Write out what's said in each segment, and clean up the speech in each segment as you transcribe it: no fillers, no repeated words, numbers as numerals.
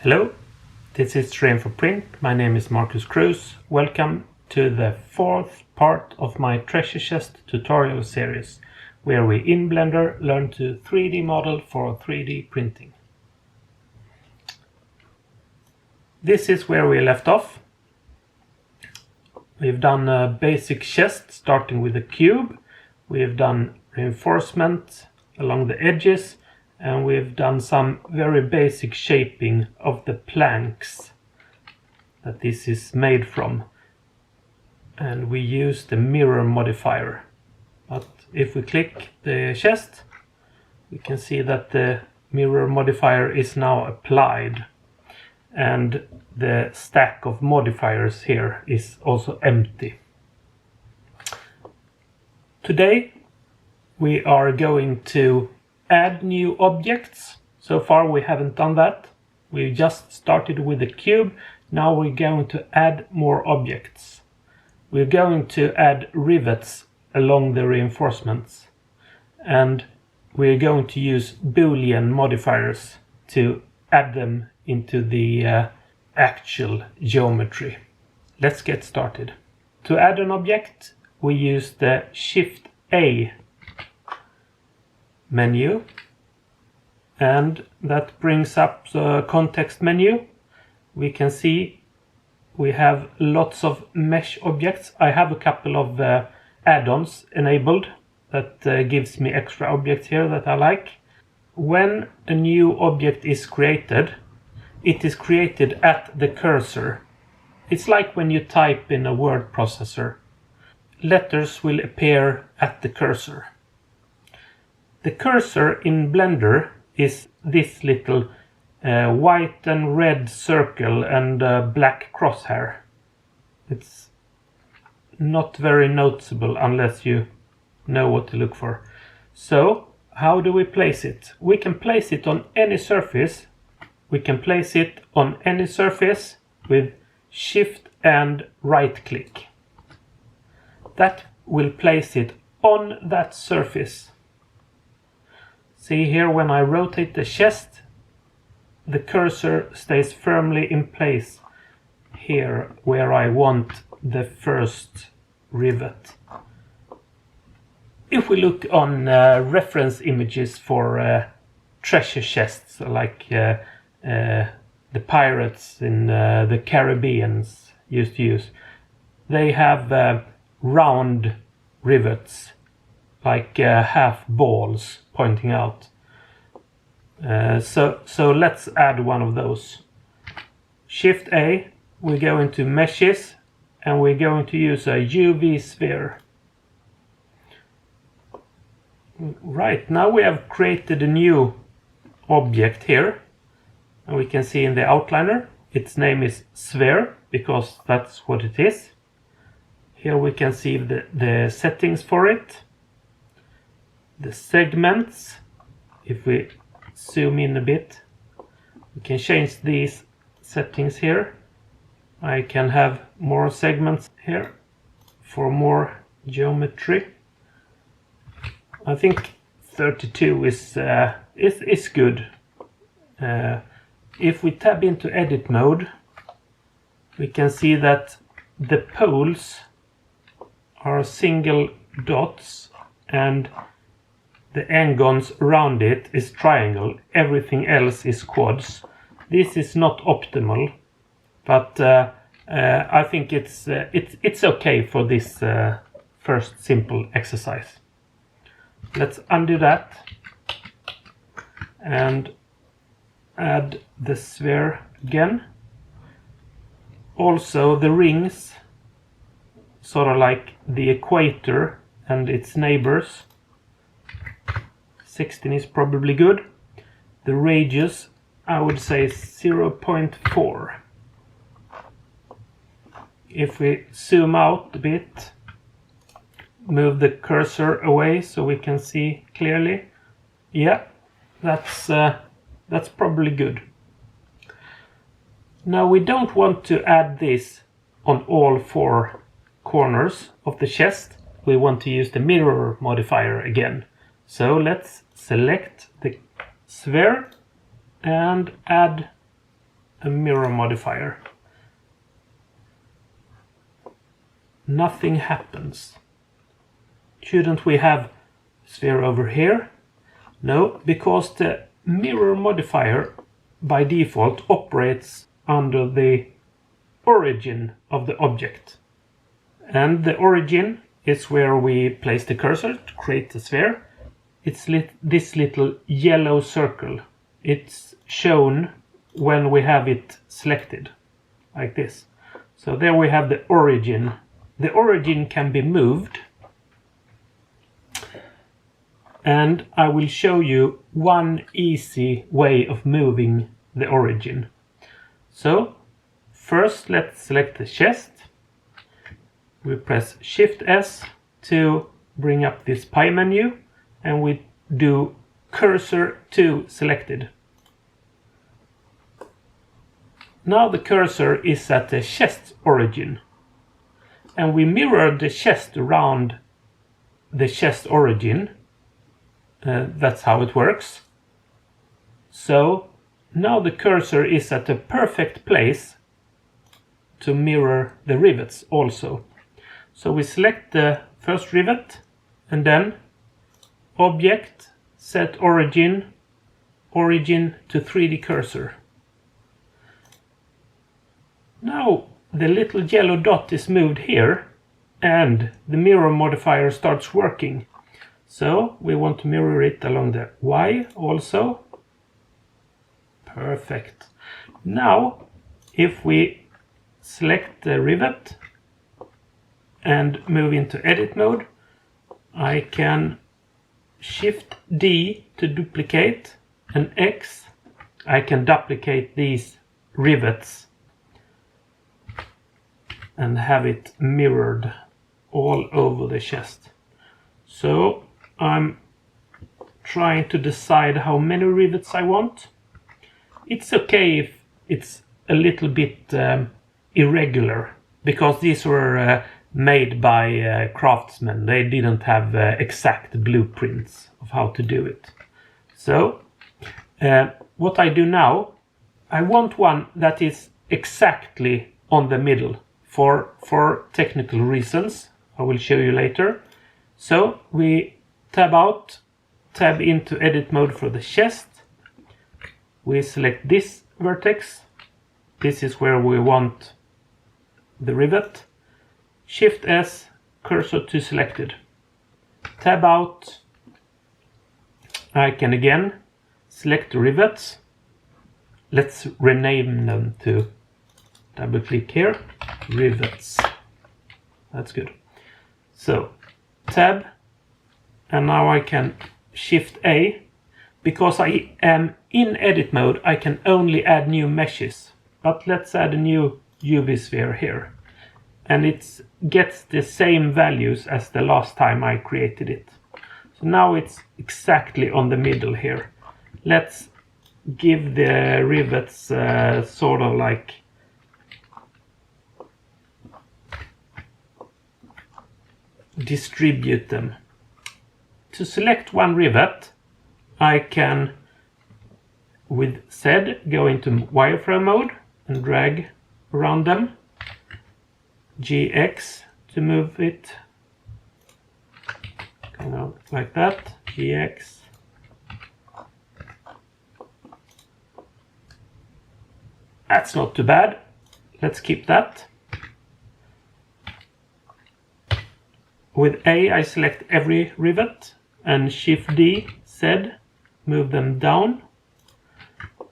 Hello, this is Train for Print. My name is Marcus Cruz. Welcome to the fourth part of my treasure chest tutorial series, where we in Blender learn to 3D model for 3D printing. This is where we left off. We've done a basic chest starting with a cube. We've done reinforcement along the edges, and we've done some very basic shaping of the planks that this is made from. And we use the mirror modifier. But if we click the chest, we can see that the mirror modifier is now applied. And the stack of modifiers here is also empty. Today we are going to add new objects. So far we haven't done that. We just started with the cube. Now we're going to add more objects. We're going to add rivets along the reinforcements. And we're going to use boolean modifiers to add them into the actual geometry. Let's get started. To add an object, we use the Shift A menu, and that brings up the context menu. We can see we have lots of mesh objects. I have a couple of add-ons enabled that gives me extra objects here that I like. When a new object is created, it is created at the cursor. It's like when you type in a word processor. Letters will appear at the cursor. The cursor in Blender is this little white and red circle and black crosshair. It's not very noticeable unless you know what to look for. So, how do we place it? We can place it on any surface. We can place it on any surface with Shift and right click. That will place it on that surface. See here, when I rotate the chest, the cursor stays firmly in place here where I want the first rivet. If we look on reference images for treasure chests, like the pirates in the Caribbean used to use, they have round rivets, like half balls pointing out. So let's add one of those. Shift A, we go into meshes, and we're going to use a UV sphere. Right, now we have created a new object here, and we can see in the outliner its name is sphere, because that's what it is. Here we can see the settings for it. The segments, if we zoom in a bit, we can change these settings here. I can have more segments here for more geometry. I think 32 is good. If we tab into edit mode, we can see that the poles are single dots and the n-gons around it is triangle. Everything else is quads. This is not optimal, but I think it's okay for this first simple exercise. Let's undo that and add the sphere again. Also the rings, sort of like the equator and its neighbors. 16 is probably good. The radius, I would say 0.4. If we zoom out a bit, move the cursor away so we can see clearly. Yeah, that's probably good. Now we don't want to add this on all four corners of the chest. We want to use the mirror modifier again. So let's select the sphere and add a mirror modifier. Nothing happens. Shouldn't we have sphere over here? No, because the mirror modifier by default operates under the origin of the object. And the origin is where we place the cursor to create the sphere. It's this little yellow circle. It's shown when we have it selected, like this. So there we have the origin. The origin can be moved. And I will show you one easy way of moving the origin. So first let's select the chest. We press Shift S to bring up this pie menu, and we do cursor to selected. Now the cursor is at the chest origin, and we mirror the chest around the chest origin. That's how it works. So now the cursor is at the perfect place to mirror the rivets also. So we select the first rivet and then Object, Set Origin, Origin to 3D Cursor. Now the little yellow dot is moved here and the mirror modifier starts working. So we want to mirror it along the Y also. Perfect. Now if we select the rivet and move into edit mode, I can Shift D to duplicate, and X I can duplicate these rivets and have it mirrored all over the chest. So I'm trying to decide how many rivets I want. It's okay if it's a little bit irregular, because these were made by craftsmen. They didn't have exact blueprints of how to do it. So what I do now, I want one that is exactly on the middle for technical reasons. I will show you later. So we tab out, tab into edit mode for the chest. We select this vertex. This is where we want the rivet. Shift S, cursor to selected. Tab out. I can again select the rivets. Let's rename them to, double click here, rivets. That's good. So tab, and now I can Shift A. Because I am in edit mode, I can only add new meshes. But let's add a new UV sphere here. And it gets the same values as the last time I created it. So now it's exactly on the middle here. Let's give the rivets sort of like distribute them. To select one rivet, I can with Z go into wireframe mode and drag around them. GX to move it kind of like that. GX. That's not too bad. Let's keep that. With A I select every rivet and Shift D, Z, move them down.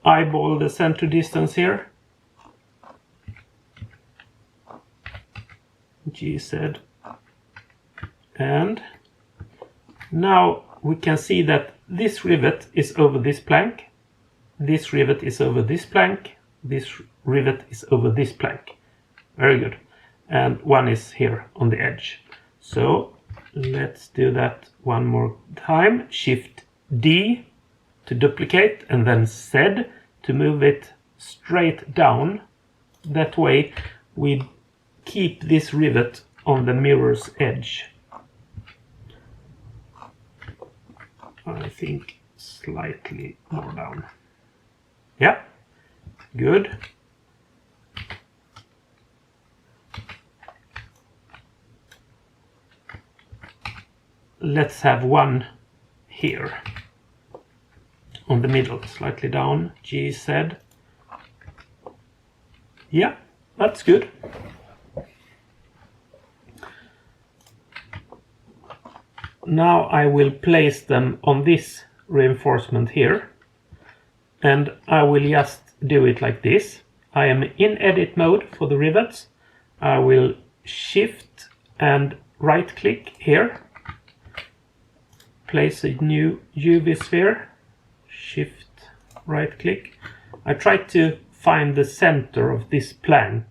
Eyeball the center distance here. GZ. And now we can see that this rivet is over this plank. This rivet is over this plank. This rivet is over this plank. Very good. And one is here on the edge. So let's do that one more time. Shift D to duplicate and then Z to move it straight down. That way we keep this rivet on the mirror's edge. I think slightly more down. Yeah, good. let's have one here on the middle, slightly down, G, Z. Yeah, that's good. Now I will place them on this reinforcement here, and I will just do it like this. I am in edit mode for the rivets. I will shift and right click here, place a new UV sphere, shift right click. I try to find the center of this plank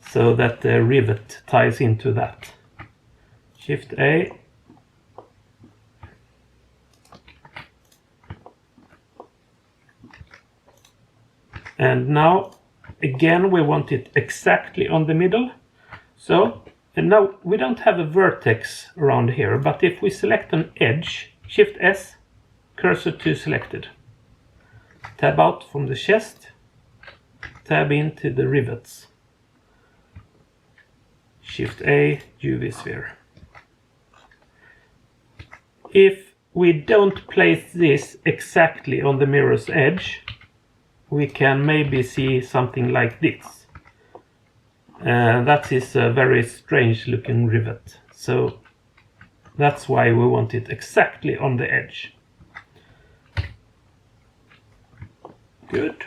so that the rivet ties into that. Shift A. And now again we want it exactly on the middle. So, and now we don't have a vertex around here, but if we select an edge, Shift S, cursor to selected. Tab out from the chest, tab into the rivets. Shift A, UV sphere. If we don't place this exactly on the mirror's edge, we can maybe see something like this. That is a very strange looking rivet. So that's why we want it exactly on the edge. Good.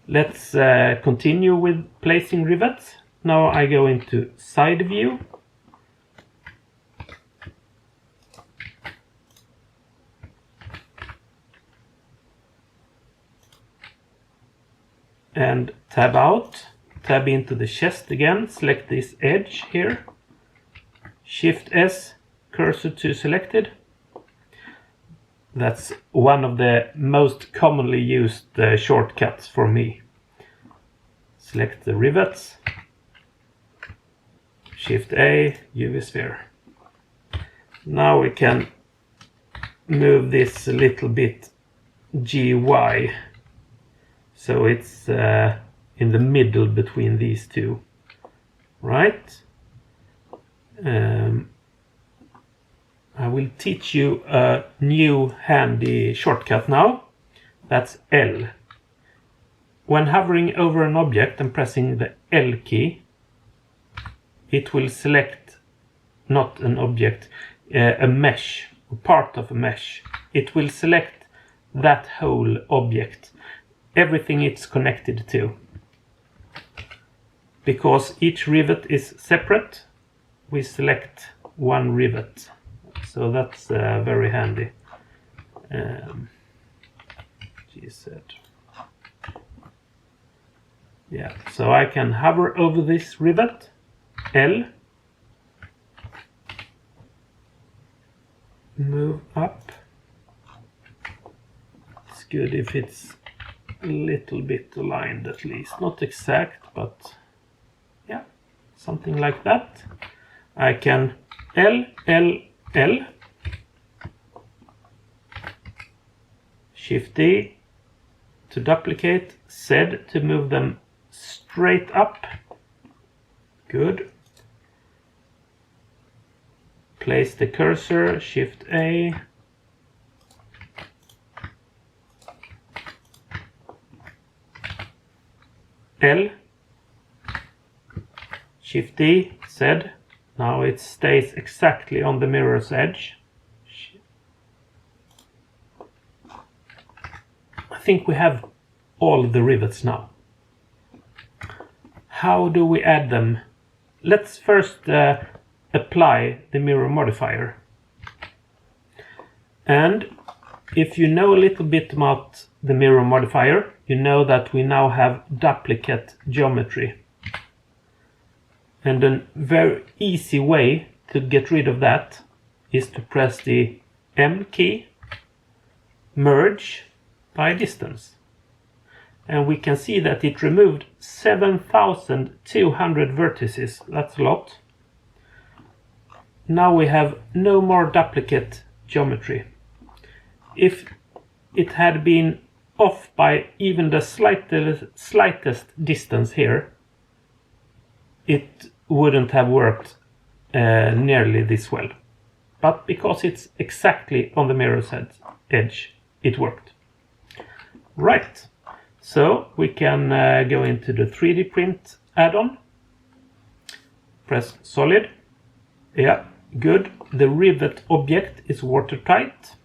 Let's continue with placing rivets. Now I go into side view. And tab out, tab into the chest again, select this edge here, Shift S, cursor to selected. That's one of the most commonly used shortcuts for me. Select the rivets, Shift A, UV sphere. Now we can move this a little bit GY. So it's in the middle between these two, right? I will teach you a new handy shortcut now. That's L. When hovering over an object and pressing the L key, it will select not an object, a mesh, a part of a mesh. It will select that whole object. Everything it's connected to. Because each rivet is separate, we select one rivet. So that's very handy. GZ. Yeah, so I can hover over this rivet, L, move up. It's good if it's a little bit aligned at least, not exact, but yeah, something like that. I can L, L, L, Shift D to duplicate, Z to move them straight up. Good. Place the cursor, Shift A, L, Shift D, Z. Now it stays exactly on the mirror's edge. I think we have all the rivets now. How do we add them? Let's first apply the mirror modifier. And if you know a little bit about the mirror modifier, you know that we now have duplicate geometry. And a very easy way to get rid of that is to press the M key, merge by distance. And we can see that it removed 7,200 vertices. That's a lot. Now we have no more duplicate geometry. If it had been off by even the slightest distance here, it wouldn't have worked nearly this well. but because it's exactly on the mirror's edge, it worked. Right, so we can go into the 3D print add-on, press solid, yeah, good. The rivet object is watertight,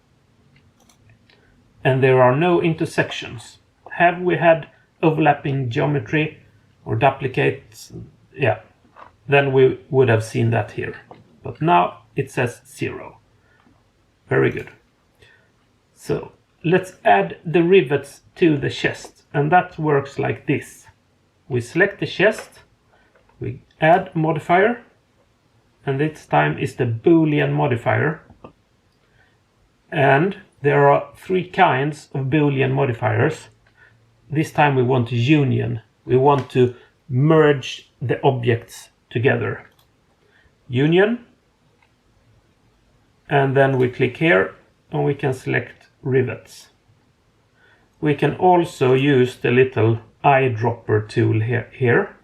and there are no intersections. Have we had overlapping geometry or duplicates? Yeah, then we would have seen that here. But now it says 0. Very good. So let's add the rivets to the chest, and that works like this. We select the chest, we add modifier, and this time is the boolean modifier. And there are 3 kinds of boolean modifiers. This time we want union. We want to merge the objects together. Union. And then we click here and we can select rivets. We can also use the little eyedropper tool here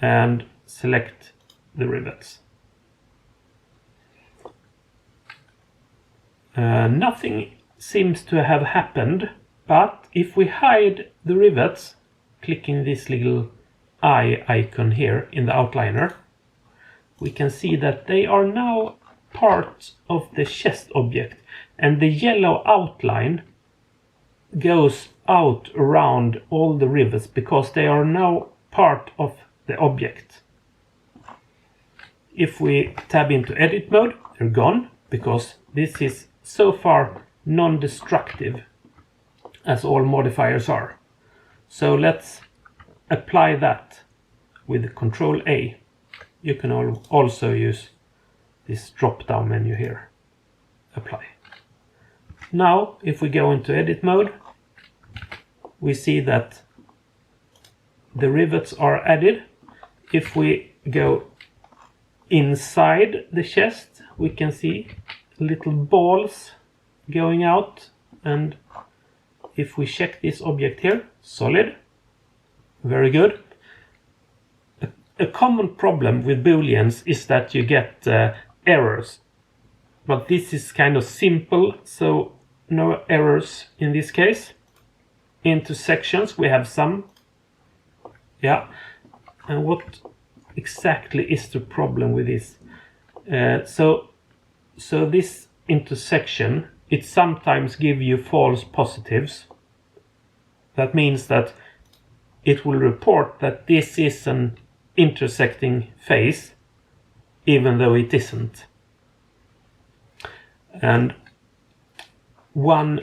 and select the rivets. Nothing seems to have happened, but if we hide the rivets, clicking this little eye icon here in the outliner, we can see that they are now part of the chest object, and the yellow outline goes out around all the rivets because they are now part of the object. If we tab into edit mode, they're gone because this is so far non-destructive, as all modifiers are. So let's apply that with Control A. You can also use this drop-down menu here. Apply. Now, if we go into edit mode, we see that the rivets are added. If we go inside the chest, we can see little balls going out, and if we check this object here, solid, very good. A common problem with booleans is that you get errors, but this is kind of simple, so no errors in this case. Intersections, we have some, yeah, and what exactly is the problem with this? So this intersection, it sometimes gives you false positives. That means that it will report that this is an intersecting face, even though it isn't. And one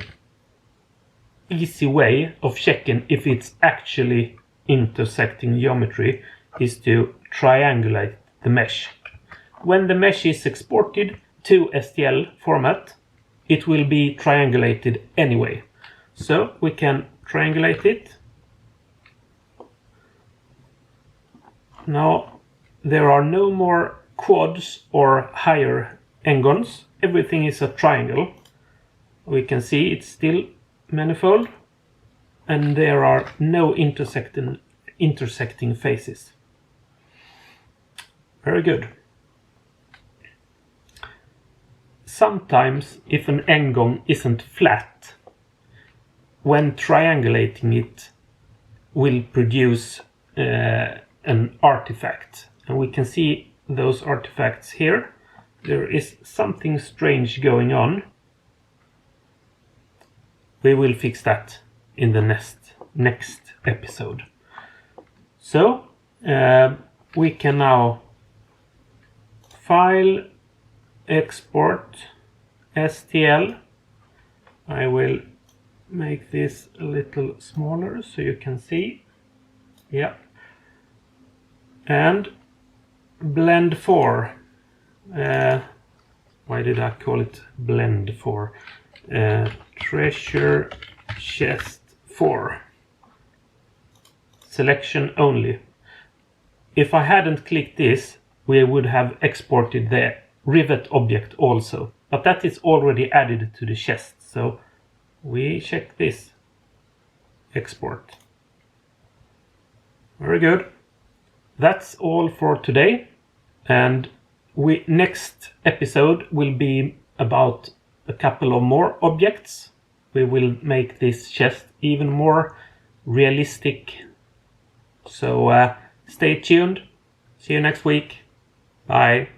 easy way of checking if it's actually intersecting geometry is to triangulate the mesh. When the mesh is exported to STL format, it will be triangulated anyway. So we can triangulate it. Now there are no more quads or higher n-gons. Everything is a triangle. We can see it's still manifold, and there are no intersecting faces. Very good. Sometimes if an n-gon isn't flat, when triangulating it will produce an artifact, and we can see those artifacts here. There is something strange going on. We will fix that in the next episode. So we can now file, export, STL. I will make this a little smaller so you can see. Yeah. And blend 4. Why did I call it blend 4? Treasure chest 4. Selection only. If I hadn't clicked this, we would have exported the rivet object also, but that is already added to the chest, so we check this. Export. Very good. That's all for today, and Next episode will be about a couple of more objects. We will make this chest even more realistic. So stay tuned. See you next week. Bye.